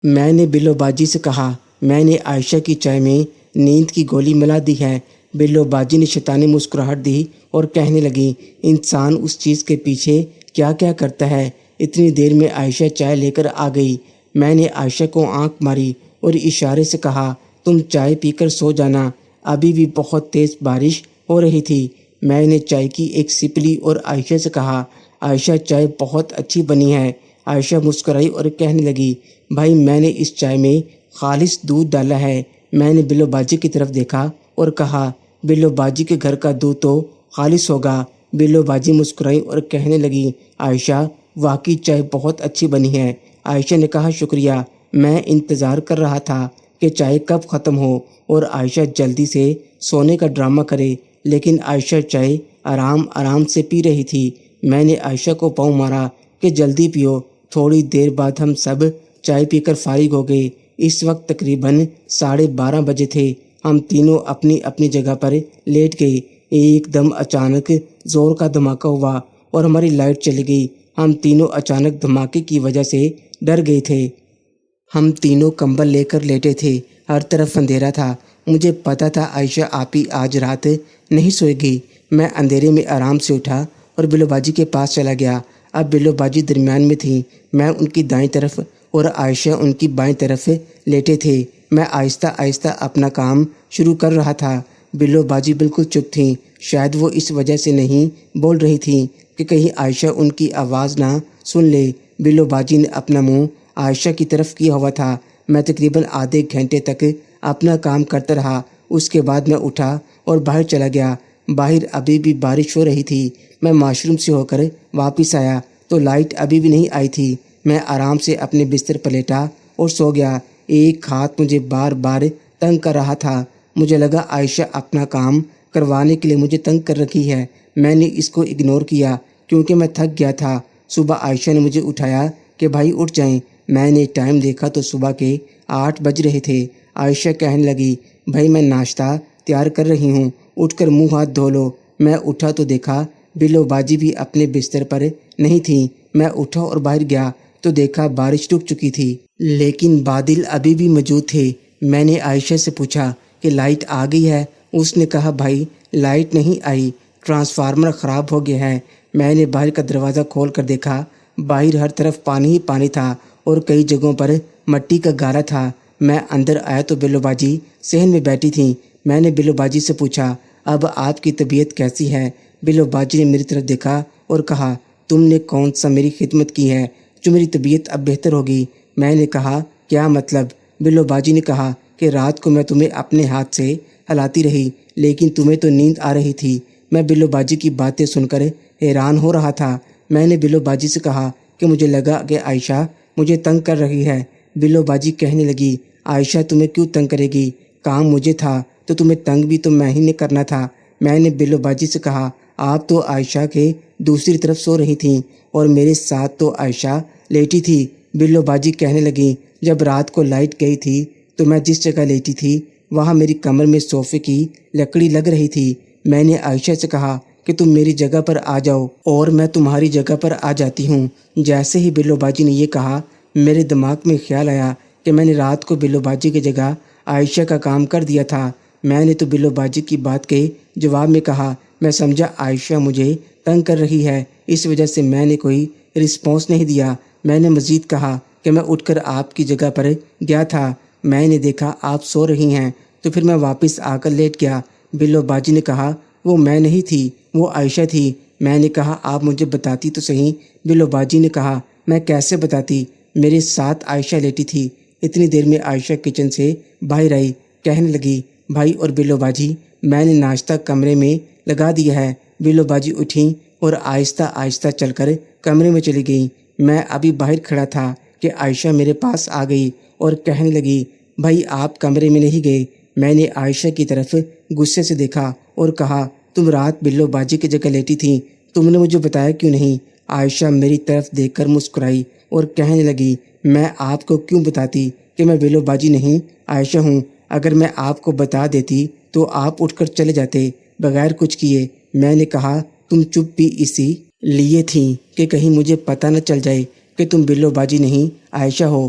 میں نے بلو باجی سے کہا، میں نے عائشہ کی چائے میں نیند کی گولی ملا دی ہے۔ بلو باجی نے شیطانی مسکراہٹ دی اور کہنے لگی، انسان اس چیز کے پیچھے کیا کیا کرتا ہے۔ اتنی دیر میں عائشہ چائے لے کر آ گئی۔ میں نے عائشہ کو آنکھ ماری اور اشارے سے کہا، تم چائے پی کر سو جانا، ابھی بھی بہت تیز بارش ہو رہی تھی۔ میں نے چائے کی ایک سپ لی اور عائشہ سے کہا، عائشہ چائے بہت اچھی بنی ہے۔ عائشہ مسکرائی اور کہنے لگی، بھائی میں نے اس چائے میں خالص دودھ ڈالا ہے۔ میں نے بلو باجی کی طرف دیکھا اور کہا، بلو باجی کے گھر کا دودھ تو خالص ہوگا۔ بلو باجی مسکرائی اور کہنے لگی، عائشہ واقعی چائے بہت اچھی بنی ہے۔ عائشہ نے کہا، شکریہ، میں انتظار کر رہا تھا کہ چائے کب ختم ہو اور عائشہ جلدی سے سونے کا ڈرامہ کرے، لیکن عائشہ چائے آرام آرام سے پی رہی تھی۔ میں نے عائشہ کو پاؤں مارا کہ جلدی پیو۔ تھوڑی دیر بعد ہم سب چائے پی کر فارغ ہو گئے۔ اس وقت تقریباً 12:30 بجے تھے۔ ہم تینوں اپنی اپنی جگہ پر لیٹ گئے۔ ایک دم اچانک زور کا دھماکہ ہوا اور ہماری لائٹ چلی گئی۔ ہم تینوں اچانک دھماکے کی وجہ سے ڈر گئے تھے۔ ہم تینوں کمبل لے کر لیٹے تھے، ہر طرف اندھیرا تھا۔ مجھے پتا تھا عائشہ آپی آج رات نہیں سوئے گی۔ میں اندھیرے میں آرام سے اٹھا اور بلو باجی کے پاس چلا گیا۔ اب بلو باجی درمیان میں تھیں، میں ان کی دائیں طرف اور عائشہ ان کی بائیں طرف لیٹے تھے۔ میں آہستہ آہستہ اپنا کام شروع کر رہا تھا۔ بلو باجی بالکل چپ تھیں، شاید وہ اس وجہ سے نہیں بول رہی تھیں کہ کہیں عائشہ ان کی آواز نہ سن لے۔ بلو باجی نے اپنا منہ عائشہ کی طرف کیا ہوا تھا۔ میں تقریباً آدھے گھنٹے تک اپنا کام کرتا رہا۔ اس کے بعد میں اٹھا اور باہر چلا گیا۔ باہر ابھی بھی بارش ہو رہی تھی۔ میں واش روم سے ہو کر واپس آیا تو لائٹ ابھی بھی نہیں آئی تھی۔ میں آرام سے اپنے بستر پر لیٹا اور سو گیا۔ ایک ہاتھ مجھے بار بار تنگ کر رہا تھا۔ مجھے لگا عائشہ اپنا کام کروانے کے لیے مجھے تنگ کر رکھی ہے۔ میں نے اس کو اگنور کیا کیونکہ میں تھک گیا تھا۔ صبح عائشہ نے مجھے اٹھایا کہ بھائی اٹھ جائیں۔ میں نے ٹائم دیکھا تو صبح کے 8 بج رہے تھے۔ عائشہ کہنے لگی، بھائی میں ناشتہ تیار کر رہی ہوں، اٹھ کر منہ ہاتھ دھو لو۔ میں اٹھا تو دیکھا بلو باجی بھی اپنے بستر پر نہیں تھیں۔ میں اٹھا اور باہر گیا تو دیکھا بارش رک چکی تھی، لیکن بادل ابھی بھی موجود تھے۔ میں نے عائشہ سے پوچھا کہ لائٹ آ گئی ہے؟ اس نے کہا، بھائی لائٹ نہیں آئی، ٹرانسفارمر خراب ہو گیا ہے۔ میں نے باہر کا دروازہ کھول کر دیکھا، باہر ہر طرف پانی ہی پانی تھا اور کئی جگہوں پر مٹی کا گارا تھا۔ میں اندر آیا تو بلو باجی صحن میں بیٹھی تھیں۔ میں نے بلو باجی سے پوچھا، اب آپ کی طبیعت کیسی ہے؟ بلو باجی نے میری طرف دیکھا اور کہا، تم نے کون سا میری خدمت کی ہے جو میری طبیعت اب بہتر ہوگی؟ میں نے کہا، کیا مطلب؟ بلو باجی نے کہا کہ رات کو میں تمہیں اپنے ہاتھ سے ہلاتی رہی لیکن تمہیں تو نیند آ رہی تھی۔ میں بلو باجی کی باتیں سن کر حیران ہو رہا تھا۔ میں نے بلو باجی سے کہا کہ مجھے لگا کہ عائشہ مجھے تنگ کر رہی ہے۔ بلو باجی کہنے لگی، عائشہ تمہیں کیوں تنگ کرے گی؟ کام مجھے تھا تو تمہیں تنگ بھی تو میں ہی نے کرنا تھا۔ میں نے بلو باجی سے کہا، آپ تو عائشہ کے دوسری طرف سو رہی تھیں اور میرے ساتھ تو عائشہ لیٹی تھی۔ بلو باجی کہنے لگی، جب رات کو لائٹ گئی تھی تو میں جس جگہ لیٹی تھی وہاں میری کمر میں صوفے کی لکڑی لگ رہی تھی۔ میں نے عائشہ سے کہا کہ تم میری جگہ پر آ جاؤ اور میں تمہاری جگہ پر آ جاتی ہوں۔ جیسے ہی بلو باجی نے یہ کہا، میرے دماغ میں خیال آیا کہ میں نے رات کو بلو باجی کی جگہ عائشہ کا کام کر دیا تھا۔ میں نے تو بلو باجی کی بات کے جواب میں کہا، میں سمجھا عائشہ مجھے تنگ کر رہی ہے، اس وجہ سے میں نے کوئی رسپانس نہیں دیا۔ میں نے مزید کہا کہ میں اٹھ کر آپ کی جگہ پر گیا تھا، میں نے دیکھا آپ سو رہی ہیں تو پھر میں واپس آ کر لیٹ گیا۔ بلو باجی نے کہا، وہ میں نہیں تھی، وہ عائشہ تھی۔ میں نے کہا، آپ مجھے بتاتی تو صحیح۔ بلو باجی نے کہا، میں کیسے بتاتی، میرے ساتھ عائشہ لیٹی تھی۔ اتنی دیر میں عائشہ کچن سے باہر آئی، کہنے لگی، بھائی اور بلو باجی میں نے ناشتہ کمرے میں لگا دیا ہے۔ بلو باجی اٹھیں اور آہستہ آہستہ چل کر کمرے میں چلی گئیں۔ میں ابھی باہر کھڑا تھا کہ عائشہ میرے پاس آ گئی اور کہنے لگی، بھائی آپ کمرے میں نہیں گئے؟ میں نے عائشہ کی طرف غصے سے دیکھا اور کہا، تم رات بلو باجی کی جگہ لیٹی تھی، تم نے مجھے بتایا کیوں نہیں؟ عائشہ میری طرف دیکھ کر مسکرائی اور کہنے لگی، میں آپ کو کیوں بتاتی کہ میں بلو باجی نہیں عائشہ ہوں؟ اگر میں آپ کو بتا دیتی تو آپ اٹھ کر چلے جاتے بغیر کچھ کیے۔ میں نے کہا، تم چپ بھی اسی لیے تھیں کہ کہیں مجھے پتہ نہ چل جائے کہ تم بلو باجی نہیں عائشہ ہو